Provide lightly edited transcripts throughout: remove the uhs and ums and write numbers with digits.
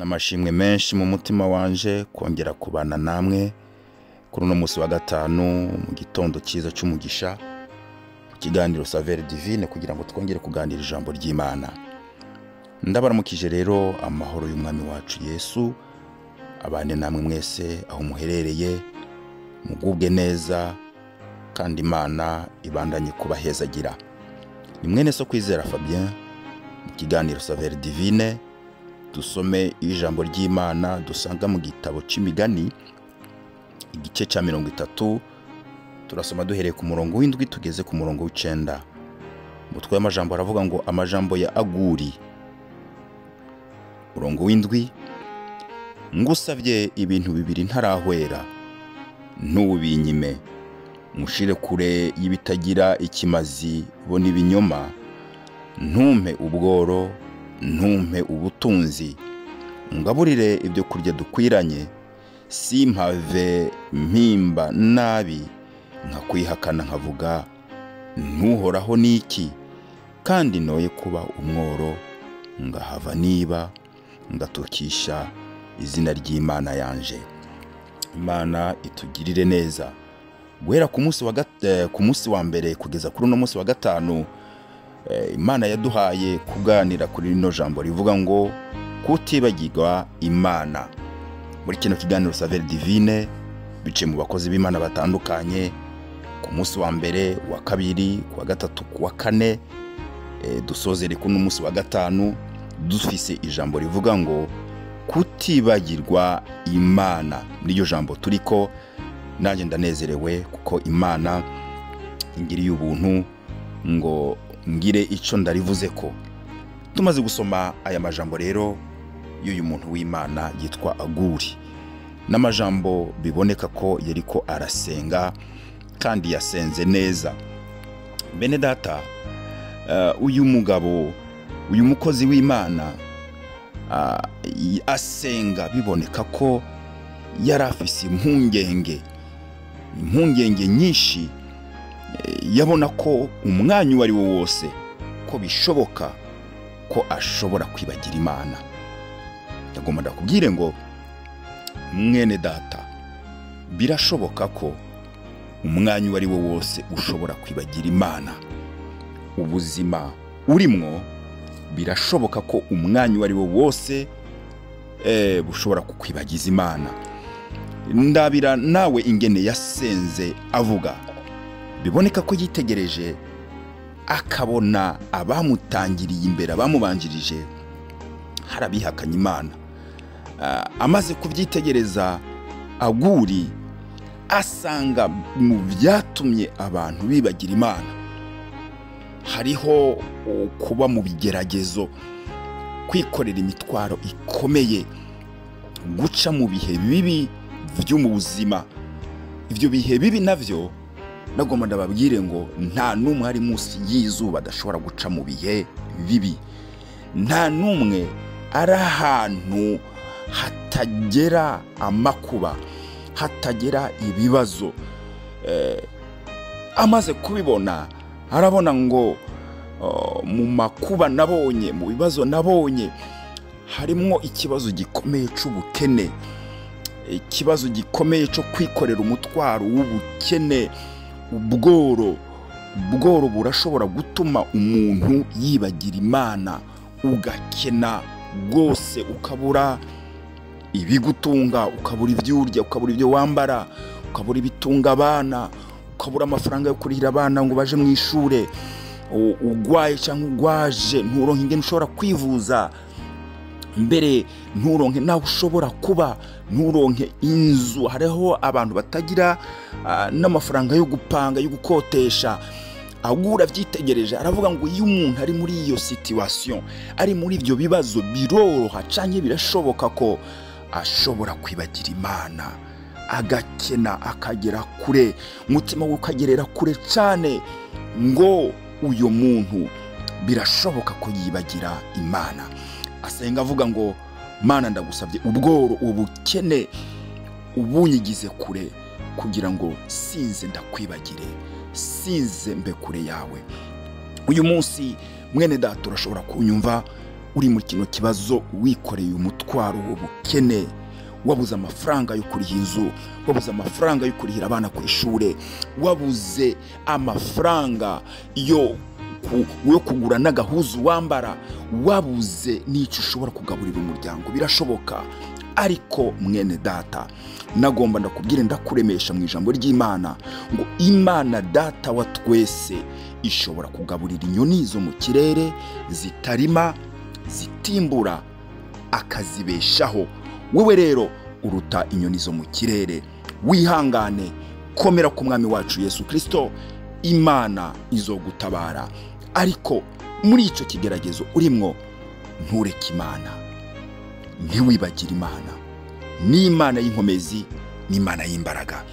n'amashimwe menshi mu mutima wanje kongera kubana namwe kuri uno munsi wa gatanu mu gitondo cyiza cy'umugisha ku kiganiro Saveur Divine kugira ngo twongere kuganira ijambo ry'Imana. Ndabaramukije rero amahoro y'umwami wacu Yesu abane namwe mwese aho muherereye, mugubwe neza kandi Imana ibandanye kubahezagira. Ni mwene so kwizera Fabien mu kiganiro Saveur Divine. Dusome ijambo ry'Imana dusanga mu gitabo c'imigani igice ca 30. Turasoma duhereye ku murongo w'indwi tugeze ku murongo w'icenda. Umutwe w'amajambo aravuga ngo amajambo ya Aguri. Murongo w'indwi: ngusavye ibintu bibiri ntarahwera, ntubinyime. Mushire kure y'ibitagira ikimazi bo n'ibinyoma, ntumpe ubworo, ntumpe ubutunzi. Ngaburire ibyo kurya dukwiranye, simpave mpimba nabi nkakwihakana nkavuga ntuhoraho niki, kandi noye kuba umworo ngahava niba ngatukisha izina ry'Imana yanje. Imana itugirire neza. Guhera ku munsi wa mbere kugeza kuri uno munsi wa gatanu, Imana yaduhaye kuganira kuri rino jambo rivuga ngo kutibagirwa Imana. Muri kino kiganiro Saveur Divine bice mu bakozi b'Imana batandukanye, ku munsi wa mbere, wa kabiri, ku wa gatatu, ku wa kane, dusozere ku munsi wa gatanu dufise ijambo rivuga ngo kutibagirwa Imana. Muri iryo jambo turiko nanjye ndanezerewe kuko Imana ingiriye ubuntu ngo ngire ico ndarivuze ko. Tumaze gusoma aya majambo rero y'uyu muntu w'Imana yitwa Aguri, n'amajambo biboneka ko yariko arasenga kandi yasenze neza. Bene data, uyu mugabo, uyu mukozi w'Imana asenga biboneka ko yari afise impungenge nyinshi. Yabona ko umwanya uwo ari wo wose ko bishoboka ko ashobora kwibagira Imana. Ndagomba ndakubwire ngo mwene data, birashoboka ko umwanya uwo ari wo wose ushobora kwibagira Imana. Ubuzima urimwo birashoboka ko umwanya uwo ari wo wose bushobora kukwibagiza Imana. Ndabira nawe ingene yasenze avuga, biboneka ko yitegereje akabona abamutangiriye imbere, abamubanjirije harabihakanye Imana. Amaze kubyitegereza, Aguri asanga mu byatumye abantu bibagira Imana hariho kuba mu bigeragezo, kwikorera imitwaro ikomeye, guca mu bihe bibi byo mu buzima. Ibyo bihe bibi navyo nagomba ndababwire ngo nta numwe ari munsi y'izuba adashobora guca mu bihe bibi. Nta numwe ari ahantu hatagera amakuba, hatagera ibibazo. Amaze kubibona arabona ngo mu makuba nabonye, mu bibazo nabonye, harimo ikibazo gikomeye c'ubukene, ikibazo gikomeye cyo kwikorera umutwaro w'ubukene. Ubworo burashobora gutuma umuntu yibagira Imana, ugakena rwose, ukabura ibigutunga, ukabura ibyo urya, ukabura ibyo wambara, ukabura ibitunga abana, ukabura amafaranga yo kurihira abana ngo baje mu ishure, ugwaye cyangwa ugwaje nturonke ingene ushobora kwivuza, mbere nturonke naho ushobora kuba, nturonke inzu. Hariho abantu batagira n'amafaranga yo gupanga, yo gukotesha. Agura byitegereje aravuga ngo iyo umuntu ari muri iyo situation, ari muri ibyo bibazo, biroroha canke birashoboka ko ashobora kwibagira Imana, agakena, akagera kure, umutima we ukagerera kure cyane. Ngo uyo muntu birashoboka ko yibagira Imana. Asenga avuga ngo Mana, ndagusabye ubworo, ubukene ubunyigize kure, kugira ngo sinze ndakwibagire, sinze mbe kure yawe. Uyu munsi mwene data urashobora kunyumva uri muri kino kibazo wikoreye umutwaro w'ubukene, wabuze amafaranga yo kuriha inzu, wabuze amafaranga yo kurihira abana ku ishure, wabuze amafaranga yo kugura n'agahuzu wambara, wabuze n'icyo ushobora kugaburira umuryango, birashoboka. Ariko mwene data, nagomba ndakubwire ndakuremesha mu ijambo ry'Imana ngo Imana data wa twese ishobora kugaburira inyoni zo mu kirere zitarima, zitimbura, akazibeshaho. Wewe rero uruta inyoni zo mu kirere. Wihangane, komera ku mwami wacu Yesu Kristo, Imana izogutabara. Ariko muri icyo kigeragezo urimwo, ntureke Imana, ntiwibagire Imana. Ni Imana y'inkomezi, ni Imana y'imbaraga.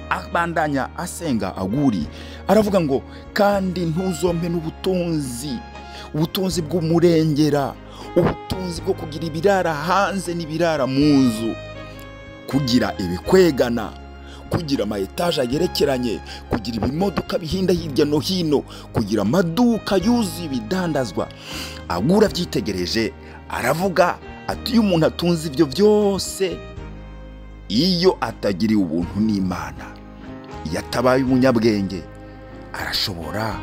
Abandanya asenga Aguri, aravuga ngo kandi ntuzompe n'ubutunzi, ubutunzi bw'umurengera, ubutunzi bwo kugira ibirara hanze n'ibirara mu nzu, kugira ibikwegana, kugira ama etaje agerekeranye, kugira ibimodoka bihinda hirya no hino, kugira amaduka yuzuye ibidandazwa. Agura byitegereje aravuga ati iyo umuntu atunze ibyo byose, iyo atagiriye ubuntu n'Imana, iyo atabaye umunyabwenge, arashobora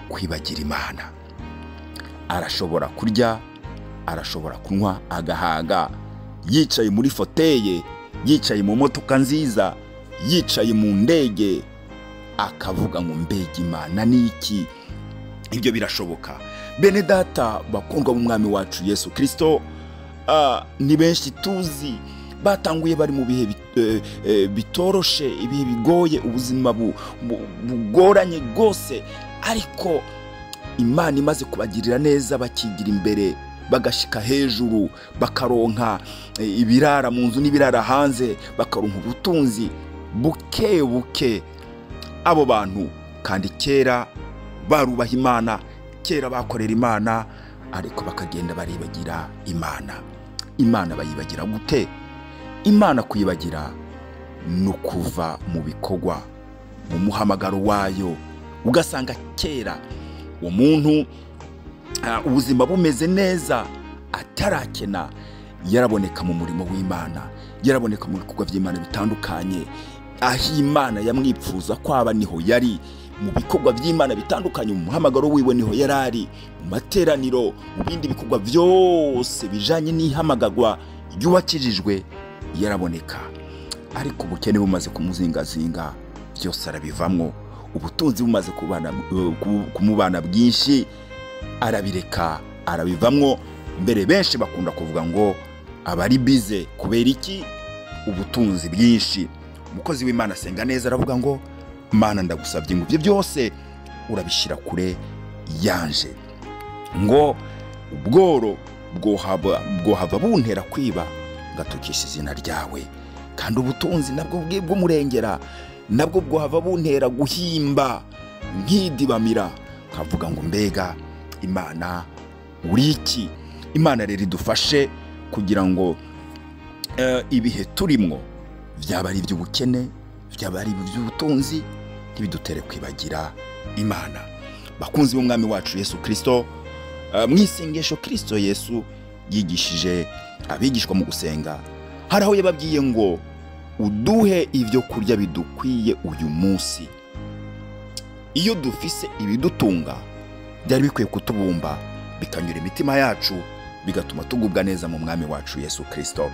kwibagira Imana. Arashobora kurya, arashobora kunywa agahaga, yicaye muri foteye, yicaye mu modoka nziza, yicaye mu ndege, akavuga ngo mbega Imana ni iki? Ibyo birashoboka. Bene data bakundwa mu mwami wacu Yesu Kristo, ni benshi tuzi batanguye bari mu bihe bitoroshe, ibihe bigoye, ubuzima bugoranye rwose, ariko Imana imaze kubagirira neza, bakigira imbere, bagashika hejuru, bakaronka ibirara mu nzu n'ibirara hanze, bakaronka ubutunzi buke buke. Abo bantu kandi kera barubaha Imana, kera bakorera Imana, ariko bakagenda baribagira Imana. Imana bayibagira gute? Imana kuyibagira no kuva mu bikorwa, mu muhamagaro wayo. Ugasanga kera umuntu ubuzima bumeze neza, atarakena, yaraboneka mu murimo w'Imana, yaraboneka mu bikorwa by'Imana bitandukanye. Aho Imana yamwipfuza kwaba niho yari, mu bikorwa by'Imana bitandukanye, mu muhamagaro wiwe niho yarari, mu materaniro, mu bindi bikorwa byose bijanye n'ihamagagwa y'uwakijijwe yaraboneka. Ariko ubukene bumaze kumuzingazinga, byose arabivamwo. Ubutunzi bumaze kumubana bwinshi, arabireka, arabivamwo. Mbere benshi bakunda kuvuga ngo abari bize kubera iki? Ubutunzi bwinshi. Umukozi w'Imana asenga neza, aravuga ngo Mana ndagusabye ngo ibyo byose urabishyira kure yanje, ngo ubworo bwohava buntera kwiba ngatukisha izina ryawe, kandi ubutunzi nabwo bw'umurengera nabwo bwohava buntera guhimba nkidibamira, kavuga ngo mbega Imana uri iki? Imana rero idufashe kugira ngo ibihe turimwo, byaba ari iby'ubukene, byaba ari iby'ubutunzi, ntibidutere kwibagira Imana. Bakunzi b'umwami wacu Yesu Kristo, mu isengesho Kristo Yesu yigishije abigishwa mu gusenga, hari aho yababwiye ngo uduhe ibyo kurya bidukwiye uyu munsi. Iyo dufise ibidutunga, byari bikwiye kutubumba, bikanyura imitima yacu, bigatuma tugubwa neza mu mwami wacu Yesu Kristo.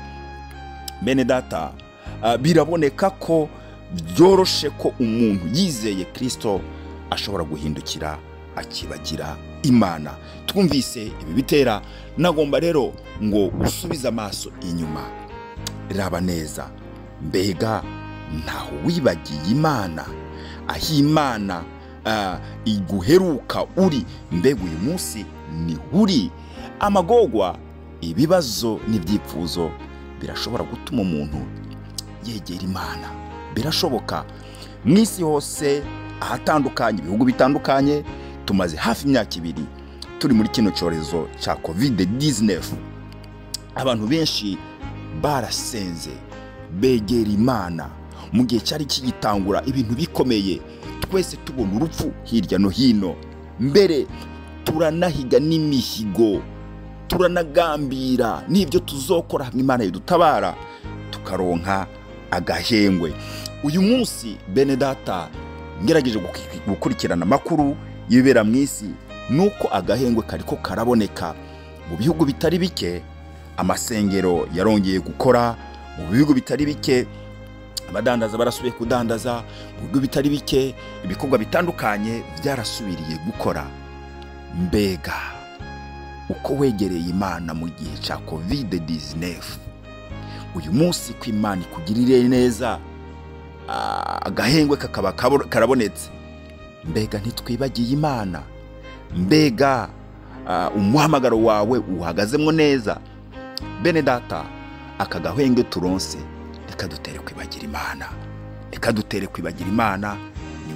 Bene data, biraboneka ko byoroshe ko umuntu yizeye Kristo ashobora guhindukira akibagira Imana. Twumvise ibi bitera, nagomba rero ngo usubize amaso inyuma, raba neza, mbega ntaho wibagiye Imana? Aho Imana iguheruka uri, mbega uyu munsi ni uri? Amagorwa, ibibazo n'ibyipfuzo birashobora gutuma umuntu yegera Imana. Birashoboka. Mu isi hose ahatandukanye, ibihugu bitandukanye, tumaze hafi imyaka 2 turi muri kino cyorezo cya COVID-19. Abantu benshi barasenze, begera Imana mu gihe cyari kigitangura ibintu bikomeye. Twese tubona urupfu hirya no hino, mbere turanahiga n'imihigo turanagambira n'ibyo tuzokora hamwe Imana yidutabara tukaronka agahengwe. Uyu munsi bene data ngerageje gukurikirana amakuru y'ibibera mu isi, nuko agahengwe kariko karaboneka mu bihugu bitari bike. Amasengero yarongeye gukora mu bihugu bitari bike, abadandaza barasubiye kudandaza mu bihugu bitari bike, ibikorwa bitandukanye byarasubiriye gukora. Mbega uko wegereye Imana mu gihe cya COVID-19, uyu munsi ko Imana ikugirire neza, agahengwe kakaba karabonetse, mbega ntitwibagiye Imana? Mbega umuhamagaro wawe uhagazemwo neza? Bene data, aka gahengwe turonse reka dutere kwibagira Imana, reka dutere kwibagira Imana. Ni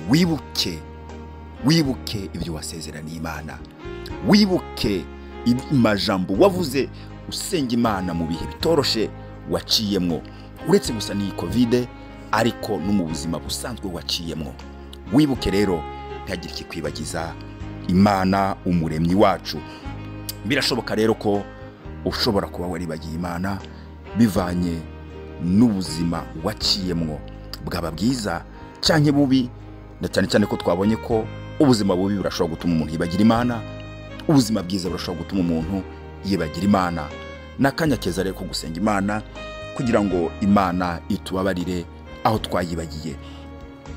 wibuke ibyo wasezeraniye Imana, wibuke amajambo wavuze usenga Imana mu bihe bitoroshe waciyemwo, uretse gusa ni COVID, ariko no mu buzima busanzwe waciyemwo. Wibuke rero ntihagire ikikwibagiza Imana, umuremyi wacu. Birashoboka rero ko ushobora kuba waribagiye Imana bivanye n'ubuzima waciyemwo, bwaba bwiza canke bubi, na cyane cyane ko twabonye ko ubuzima bubi burashobora gutuma umuntu yibagira Imana, ubuzima bwiza burashobora gutuma umuntu yibagira Imana. Nakanya keza rero ko gusenga Imana kugira ngo Imana itubabarire aho twayibagiye.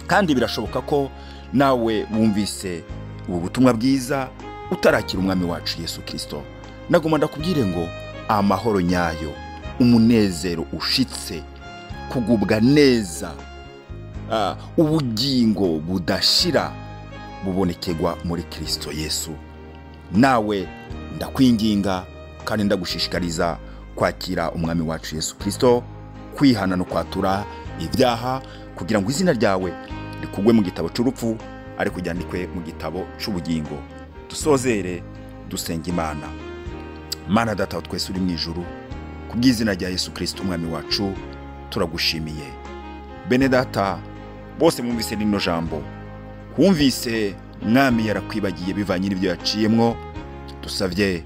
Kandi birashoboka ko nawe wumvise ubu butumwa bwiza utarakira umwami wacu Yesu Kristo. Nagomba ndakubwire ngo amahoro nyayo, umunezero ushitse, kugubwa neza, ubugingo budashira bubonekegwa muri Kristo Yesu. Nawe ndakwinginga kandi ndagushishikariza kwakira umwami wacu Yesu Kristo, kwihana no kwatura ibyaha kugira ngo izina ryawe rikugwe mu gitabo cy'urupfu ariko ryandikwe mu gitabo cy'ubugingo. Dusozere dusenga Imana. Mana Data wa twese uri mu ijuru, kubw'izina rya Yesu Kristo umwami wacu turagushimiye. Bene data bose mwumvise rino jambo, kumvise mwami yarakwibagiye bivanye n'ibyo yaciyemwo, dusavye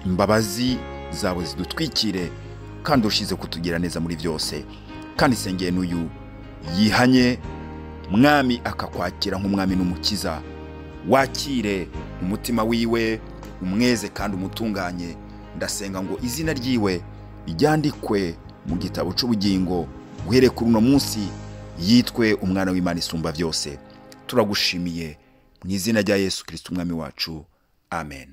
imbabazi zawe zidutwikire kandi ushize kutugira neza muri byose. Kandi sengeye n'uyu yihanye mwami akakwakira nk'umwami n'umukiza, wakire umutima wiwe umweze kandi umutunganye. Ndasenga ngo izina ryiwe ryandikwe mu gitabo cy'ubugingo, guhere kuri uno munsi yitwe umwana w'Imana isumba byose. Turagushimiye mu izina rya Yesu Kristo umwami wacu, amen.